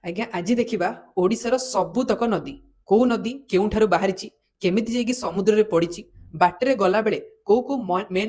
ଆଜ୍ଞା ଆଜି ଦେଖିବା ଓଡ଼ିଶାର ସବୁତକ ନଦୀ। କୋଉ ନଦୀ କେଉଁଠାରୁ ବାହାରିଛି, କେମିତି ଯାଇକି ସମୁଦ୍ରରେ ପଡ଼ିଛି, ବାଟରେ ଗଲାବେଳେ କୋଉ କୋଉ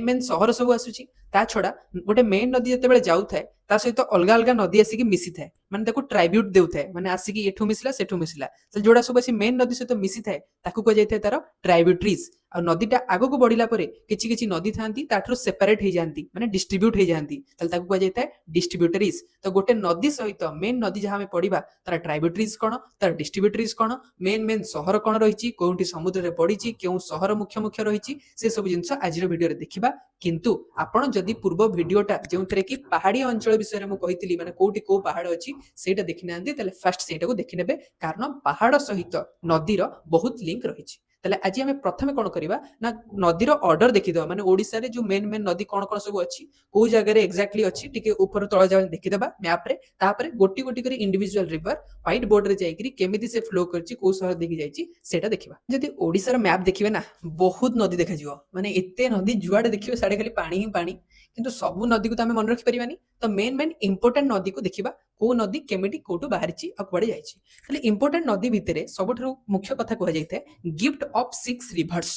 ମେନ୍ ସହର ସବୁ ଆସୁଛି। ତା ଛଡ଼ା ଗୋଟେ ମେନ୍ ନଦୀ ଯେତେବେଳେ ଯାଉଥାଏ ତା ସହିତ ଅଲଗା ଅଲଗା ନଦୀ ଆସିକି ମିଶିଥାଏ, ମାନେ ତାକୁ ଟ୍ରାଇବ୍ୟୁଟ୍ ଦେଉଥାଏ, ମାନେ ଆସିକି ଏଠୁ ମିଶିଲା ସେଠୁ ମିଶିଲା। ଯୋଉଟା ସବୁ ଆସି ମେନ୍ ନଦୀ ସହିତ ମିଶିଥାଏ ତାକୁ କୁହାଯାଇଥାଏ ତାର ଟ୍ରାଇବ୍ୟୁଟ୍ରିଜ୍। ଆଉ ନଦୀଟା ଆଗକୁ ବଢିଲା ପରେ କିଛି କିଛି ନଦୀ ଥାନ୍ତି ତାଠାରୁ ସେପାରେଟ୍ ହେଇଯାନ୍ତି, ମାନେ ଡିଷ୍ଟ୍ରିବ୍ୟୁଟ୍ ହେଇଯାନ୍ତି, ତାହେଲେ ତାକୁ କୁହାଯାଇଥାଏ ଡିଷ୍ଟ୍ରିବ୍ୟୁଟରିଜ୍। ତ ଗୋଟେ ନଦୀ ସହିତ ମେନ୍ ନଦୀ ଯାହା ଆମେ ପଢିବା ତାର ଟ୍ରାଇବ୍ୟୁଟରିଜ୍ କ'ଣ, ତାର ଡିଷ୍ଟ୍ରିବ୍ୟୁଟରିଜ୍ କ'ଣ, ମେନ୍ ସହର କ'ଣ ରହିଛି, କୋଉଠି ସମୁଦ୍ରରେ ପଡ଼ିଛି, କେଉଁ ସହର ମୁଖ୍ୟ ମୁଖ୍ୟ ରହିଛି, ସେ ସବୁ ଜିନିଷ ଆଜିର ଭିଡିଓରେ ଦେଖିବା। କିନ୍ତୁ ଆପଣ ଯଦି ପୂର୍ବ ଭିଡିଓଟା ଯେଉଁଥିରେ କି ପାହାଡ଼ିଆ ଅଞ୍ଚଳ ବିଷୟରେ ମୁଁ କହିଥିଲି, ମାନେ କୋଉଠି କୋଉ ପାହାଡ଼ ଅଛି ସେଇଟା ଦେଖିନାହାନ୍ତି, ତାହେଲେ ଫାର୍ଷ୍ଟ ସେଇଟାକୁ ଦେଖିନେବେ, କାରଣ ପାହାଡ଼ ସହିତ ନଦୀର ବହୁତ ଲିଙ୍କ ରହିଛି। ତାହେଲେ ଆଜି ଆମେ ପ୍ରଥମେ କ'ଣ କରିବା ନା ନଦୀର ଅର୍ଡର ଦେଖିଦେବା, ମାନେ ଓଡ଼ିଶାରେ ଯୋଉ ମେନ୍ ନଦୀ କ'ଣ କ'ଣ ସବୁ ଅଛି, କୋଉ ଜାଗାରେ ଏକ୍ଜାକ୍ଟଲି ଅଛି, ଟିକେ ଉପର ତଳ ଯାଏ ଦେଖିଦେବା ମ୍ୟାପରେ। ତାପରେ ଗୋଟି ଗୋଟି କରି ଇଣ୍ଡିଭିଜୁଆଲ ରିଭର ହ୍ୱାଇଟ୍ ବୋର୍ଡରେ ଯାଇକି କେମିତି ସେ ଫ୍ଲୋ କରିଛି, କୋଉ ସହର ଦେଇକି ଯାଇଛି ସେଇଟା ଦେଖିବା। ଯଦି ଓଡ଼ିଶାର ମ୍ୟାପ ଦେଖିବେ ନା, ବହୁତ ନଦୀ ଦେଖାଯିବ, ମାନେ ଏତେ ନଦୀ ଯୁଆଡେ ଦେଖିବେ ସାଡେ ଖାଲି ପାଣି ହିଁ ପାଣି। କିନ୍ତୁ ସବୁ ନଦୀକୁ ତ ଆମେ ମନେ ରଖିପାରିବାନି, ତ ମେନ୍ ଇମ୍ପୋର୍ଟାଣ୍ଟ ନଦୀକୁ ଦେଖିବା, କୋଉ ନଦୀ କେମିତି କୋଉଠୁ ବାହାରିଛି ଆଉ କୁଆଡେ ଯାଇଛି। ତାହେଲେ ଇମ୍ପୋର୍ଟାଣ୍ଟ ନଦୀ ଭିତରେ ସବୁଠାରୁ ମୁଖ୍ୟ କଥା କୁହାଯାଇଥାଏ gift of six reverse.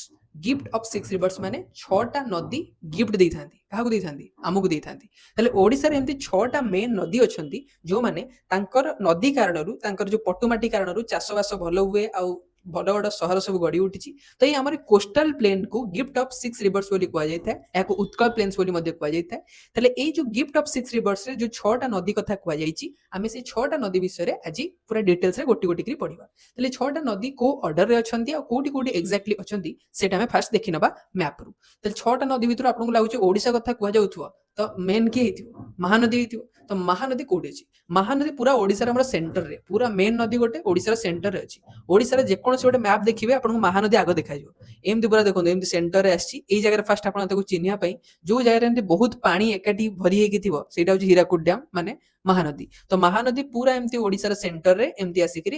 Gift of six reverse ମାନେ 6ଟା ନଦୀ ଗିଫ୍ଟ ଦେଇଥାନ୍ତି। କାହାକୁ ଦେଇଥାନ୍ତି? ଆମକୁ ଦେଇଥାନ୍ତି। ତାହେଲେ ଓଡ଼ିଶାରେ ଏମିତି 6ଟା ମେନ୍ ନଦୀ ଅଛନ୍ତି ଯୋଉମାନେ ତାଙ୍କର ନଦୀ କାରଣରୁ, ତାଙ୍କର ଯୋଉ ପଟୁମାଟି କାରଣରୁ ଚାଷବାସ ଭଲ ହୁଏ ଆଉ ବଡ଼ ବଡ଼ ସହର ସବୁ ଗଢ଼ି ଉଠିଛି। ତ ଏଇ ଆମର କୋଷ୍ଟାଲ ପ୍ଲେନ୍କୁ ଗିଫ୍ଟ ଅଫ୍ ସିକ୍ସ ରିଭର୍ସ ବୋଲି କୁହାଯାଇଥାଏ, ଏହାକୁ ଉତ୍କଳ ପ୍ଲେନ୍ସ ବୋଲି ମଧ୍ୟ କୁହାଯାଇଥାଏ। ତାହେଲେ ଏଇ ଯୋଉ ଗିଫ୍ଟ ଅଫ୍ ସିକ୍ସ ରିଭର୍ସରେ ଯୋଉ 6ଟା ନଦୀ କଥା କୁହାଯାଇଛି, ଆମେ ସେଇ 6ଟା ନଦୀ ବିଷୟରେ ଆଜି ପୁରା ଡିଟେଲ୍ସରେ ଗୋଟି ଗୋଟି କରି ପଢିବା। ତାହେଲେ 6ଟା ନଦୀ କୋଉ ଅର୍ଡରରେ ଅଛନ୍ତି ଆଉ କୋଉଠି କୋଉଠି ଏକ୍ଜାକ୍ଟଲି ଅଛନ୍ତି ସେଇଟା ଆମେ ଫାର୍ଷ୍ଟ ଦେଖିନେବା ମ୍ୟାପରୁ। ତାହେଲେ 6ଟା ନଦୀ ଭିତରୁ ଆପଣଙ୍କୁ ଲାଗୁଛି ଓଡ଼ିଶା କଥା କୁହାଯାଉଥିବ, ତ ମେନ୍ କିଏ ହେଇଥିବ? ମହାନଦୀ ହେଇଥିବ। ତ ମହାନଦୀ କୋଉଠି ଅଛି? ମହାନଦୀ ପୁରା ଓଡ଼ିଶାର ଆମର ସେଣ୍ଟରରେ, ପୁରା ମେନ୍ ନଦୀ ଗୋଟେ ଓଡ଼ିଶାର ସେଣ୍ଟରରେ ଅଛି। ଓଡ଼ିଶାର ଯେକୌଣସି ଗୋଟେ ମ୍ୟାପ ଦେଖିବେ ଆପଣଙ୍କୁ ମହାନଦୀ ଆଗ ଦେଖାଯିବ। ଏମିତି ପୁରା ଦେଖନ୍ତୁ, ଏମିତି ସେଣ୍ଟରରେ ଆସିଛି। ଏଇ ଜାଗାରେ ଫାର୍ଷ୍ଟ ଆପଣ ତାକୁ ଚିହ୍ନିବା ପାଇଁ, ଯୋଉ ଜାଗାରେ ଏମିତି ବହୁତ ପାଣି ଏକାଠି ଭରି ହେଇକି ଥିବ ସେଇଟା ହଉଛି ହୀରାକୁଦ ଡ୍ୟାମ, ମାନେ ମହାନଦୀ। ତ ମହାନଦୀ ପୁରା ଏମିତି ଓଡ଼ିଶାର ସେଣ୍ଟରରେ ଏମିତି ଆସିକି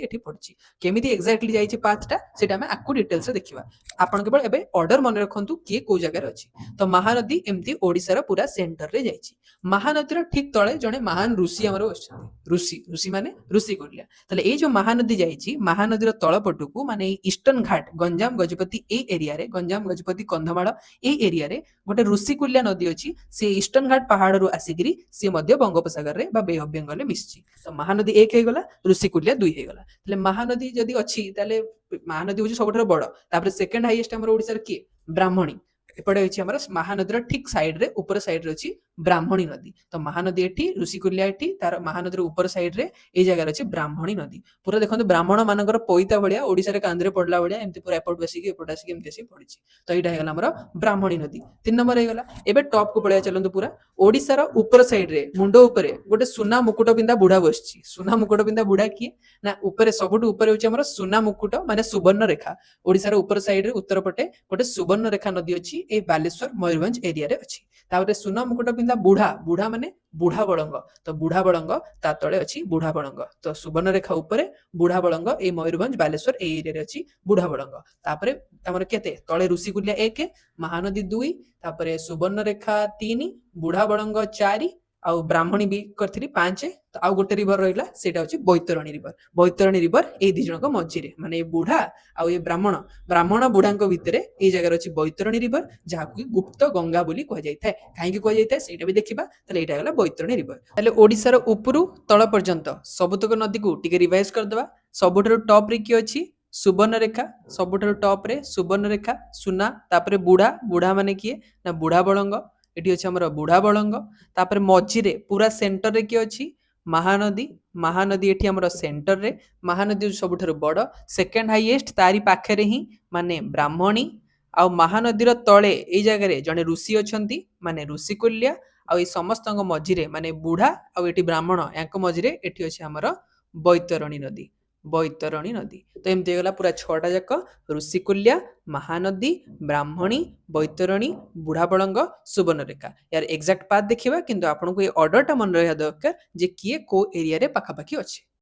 ଏଠି ପଡିଛି। କେମିତି ଏକ୍ଜାକ୍ଟଲି ଯାଇଛି ପାଥଟା ସେଇଟା ଆମେ ଆକୁ ଡିଟେଲ୍ସରେ ଦେଖିବା। ଆପଣ କେବଳ ଏବେ ଅର୍ଡର ମନେ ରଖନ୍ତୁ କିଏ କୋଉ ଜାଗାରେ ଅଛି। ତ ମହାନଦୀ ଏମିତି ଓଡ଼ିଶାର ପୁରା ସେଣ୍ଟରରେ ଯାଇଛି। ମହାନଦୀର ଠିକ ତଳେ ଜଣେ ମହାନ ଋଷି ଆମର ଅଛନ୍ତି। ଋଷି ମାନେ ଋଷିକୁଲ୍ୟା। ତାହେଲେ ଏଇ ଯୋଉ ମହାନଦୀ ଯାଇଛି, ମହାନଦୀର ତଳ ପଟକୁ, ମାନେ ଏଇ ଇଷ୍ଟର୍ଣ୍ଣ ଘାଟ, ଗଞ୍ଜାମ ଗଜପତି ଏଇ ଏରିଆରେ, ଗଞ୍ଜାମ ଗଜପତି କନ୍ଧମାଳ ଏଇ ଏରିଆରେ ଗୋଟେ ଋଷିକୁଲ୍ୟା ନଦୀ ଅଛି। ସେ ଇଷ୍ଟର୍ଣ୍ଣ ଘାଟ ପାହାଡରୁ ଆସିକିରି ସେ ମଧ୍ୟ ବଙ୍ଗୋପସାଗରରେ ବା ବେ ଅଫ୍ ବେଙ୍ଗଲରେ ମିଶିଛି। ତ ମହାନଦୀ 1 ହେଇଗଲା, ଋଷିକୁଲ୍ୟା 2 ହେଇଗଲା। ତାହେଲେ ମହାନଦୀ ଯଦି ଅଛି, ତାହେଲେ ମହାନଦୀ ହଉଛି ସବୁଠାରୁ ବଡ। ତାପରେ ସେକେଣ୍ଡ ହାଇଏଷ୍ଟ ଆମର ଓଡ଼ିଶାର କିଏ? ବ୍ରାହ୍ମଣୀ। ଏପଟେ ଅଛି ଆମର ମହାନଦୀର ଠିକ ସାଇଡରେ, ଉପର ସାଇଡରେ ଅଛି ବ୍ରାହ୍ମଣୀ ନଦୀ। ତ ମହାନଦୀ ଏଠି, ଋଷିକୁଲ୍ୟା ଏଠି, ତାର ମହାନଦୀର ଉପର ସାଇଡରେ ଏଇ ଜାଗାରେ ଅଛି ବ୍ରାହ୍ମଣୀ ନଦୀ। ପୁରା ଦେଖନ୍ତୁ ବ୍ରାହ୍ମଣ ମାନଙ୍କର ପଇତା ଭଳିଆ ଓଡ଼ିଶାରେ କାନ୍ଧରେ ପଡିଲା ଭଳିଆ ଏମିତି ପୁରା ଏପଟୁ ଆସିକି ଏପଟୁ ଆସିକି ଏମିତି ଆସିକି ପଡିଛି। ତ ଏଇଟା ହେଇଗଲା ଆମର ବ୍ରାହ୍ମଣୀ ନଦୀ। 3 ନମ୍ବର ହେଇଗଲା। ଏବେ ଟପକୁ ପଳେଇବା ଚାଲନ୍ତୁ। ପୁରା ଓଡ଼ିଶାର ଉପର ସାଇଡରେ, ମୁଣ୍ଡ ଉପରେ ଗୋଟେ ସୁନା ମୁକୁଟ ପିନ୍ଧା ବୁଢା ବସିଛି। ସୁନା ମୁକୁଟ ପିନ୍ଧା ବୁଢା କିଏ? ନା ଉପରେ, ସବୁଠୁ ଉପରେ ହଉଛି ଆମର ସୁନା ମୁକୁଟ, ମାନେ ସୁବର୍ଣ୍ଣ ରେଖା। ଓଡ଼ିଶାର ଉପର ସାଇଡରେ ଉତ୍ତର ପଟେ ଗୋଟେ ସୁବର୍ଣ୍ଣ ରେଖା ନଦୀ ଅଛି, ଏଇ ବାଲେଶ୍ୱର ମୟୂରଭଞ୍ଜ ଏରିଆରେ ଅଛି। ତାପରେ ସୁନା ମୁକୁଟ ପିନ୍ଧା ବୁଢା, ବୁଢା ମାନେ ବୁଢା ବଳଙ୍ଗ। ତ ବୁଢା ବଳଙ୍ଗ, ତା ତଳେ ଅଛି ବୁଢା ବଳଙ୍ଗ। ତ ସୁବର୍ଣ୍ଣ ରେଖା ଉପରେ ବୁଢା ବଳଙ୍ଗ, ଏଇ ମୟୂରଭଞ୍ଜ ବାଲେଶ୍ୱର ଏଇ ଏରିଆରେ ଅଛି ବୁଢା ବଳଙ୍ଗ। ତାପରେ ଆମର କେତେ ତଳେ ଋଷିକୁଲ୍ୟା 1, ମହାନଦୀ 2, ତାପରେ ସୁବର୍ଣ୍ଣ ରେଖା 3, ବୁଢା ବଳଙ୍ଗ 4, ଆଉ ବ୍ରାହ୍ମଣୀ ବି କରିଥିଲି 5। ଆଉ ଗୋଟେ ରିଭର ରହିଲା, ସେଇଟା ହଉଛି ବୈତରଣୀ ରିଭର। ବୈତରଣୀ ରିଭର ଏଇ ଦି ଜଣଙ୍କ ମଝିରେ, ମାନେ ଏ ବୁଢା ଆଉ ଏ ବ୍ରାହ୍ମଣ, ବ୍ରାହ୍ମଣ ବୁଢାଙ୍କ ଭିତରେ ଏଇ ଜାଗାରେ ଅଛି ବୈତରଣୀ ରିଭର, ଯାହାକୁ ଗୁପ୍ତ ଗଙ୍ଗା ବୋଲି କୁହାଯାଇଥାଏ। କାହିଁକି କୁହାଯାଇଥାଏ ସେଇଟା ବି ଦେଖିବା। ତାହେଲେ ଏଇଟା ହେଲା ବୈତରଣୀ ରିଭର। ତାହେଲେ ଓଡ଼ିଶାର ଉପରୁ ତଳ ପର୍ଯ୍ୟନ୍ତ ସବୁତକ ନଦୀକୁ ଟିକେ ରିଭାଇଜ କରିଦବା। ସବୁଠାରୁ ଟପରେ କିଏ ଅଛି? ସୁବର୍ଣ୍ଣ ରେଖା। ସବୁଠାରୁ ଟପରେ ସୁବର୍ଣ୍ଣ ରେଖା, ସୁନା, ତାପରେ ବୁଢା, ବୁଢା ମାନେ କିଏ? ନା ବୁଢା ବଳଙ୍ଗ। ଏଠି ଅଛି ଆମର ବୁଢା ବଳଙ୍ଗ। ତାପରେ ମଝିରେ ପୁରା ସେଣ୍ଟରରେ କିଏ ଅଛି? ମହାନଦୀ। ମହାନଦୀ ଏଠି ଆମର ସେଣ୍ଟରରେ, ମହାନଦୀ ସବୁଠାରୁ ବଡ। ସେକେଣ୍ଡ ହାଇଏଷ୍ଟ, ତାରି ପାଖରେ ହିଁ ମାନେ ବ୍ରାହ୍ମଣୀ। ଆଉ ମହାନଦୀର ତଳେ ଏଇ ଜାଗାରେ ଜଣେ ଋଷି ଅଛନ୍ତି, ମାନେ ଋଷିକୁଲ୍ୟା। ଆଉ ଏଇ ସମସ୍ତଙ୍କ ମଝିରେ, ମାନେ ବୁଢା ଆଉ ଏଠି ବ୍ରାହ୍ମଣ, ୟାଙ୍କ ମଝିରେ ଏଠି ଅଛି ଆମର ବୈତରଣୀ ନଦୀ। ବୈତରଣୀ ନଦୀ। ତ ଏମିତି ହେଇଗଲା ପୁରା 6ଟା ଯାକ, ଋଷିକୁଲ୍ୟା, ମହାନଦୀ, ବ୍ରାହ୍ମଣୀ, ବୈତରଣୀ, ବୁଢା ବଳଙ୍ଗ, ସୁବର୍ଣ୍ଣରେଖା। ୟାର ଏକ୍ଜାକ୍ଟ ପାଥ ଦେଖିବା, କିନ୍ତୁ ଆପଣଙ୍କୁ ଏଇ ଅର୍ଡରଟା ମନେ ରହିବା ଦରକାର ଯେ କିଏ କୋଉ ଏରିଆରେ ପାଖାପାଖି ଅଛି।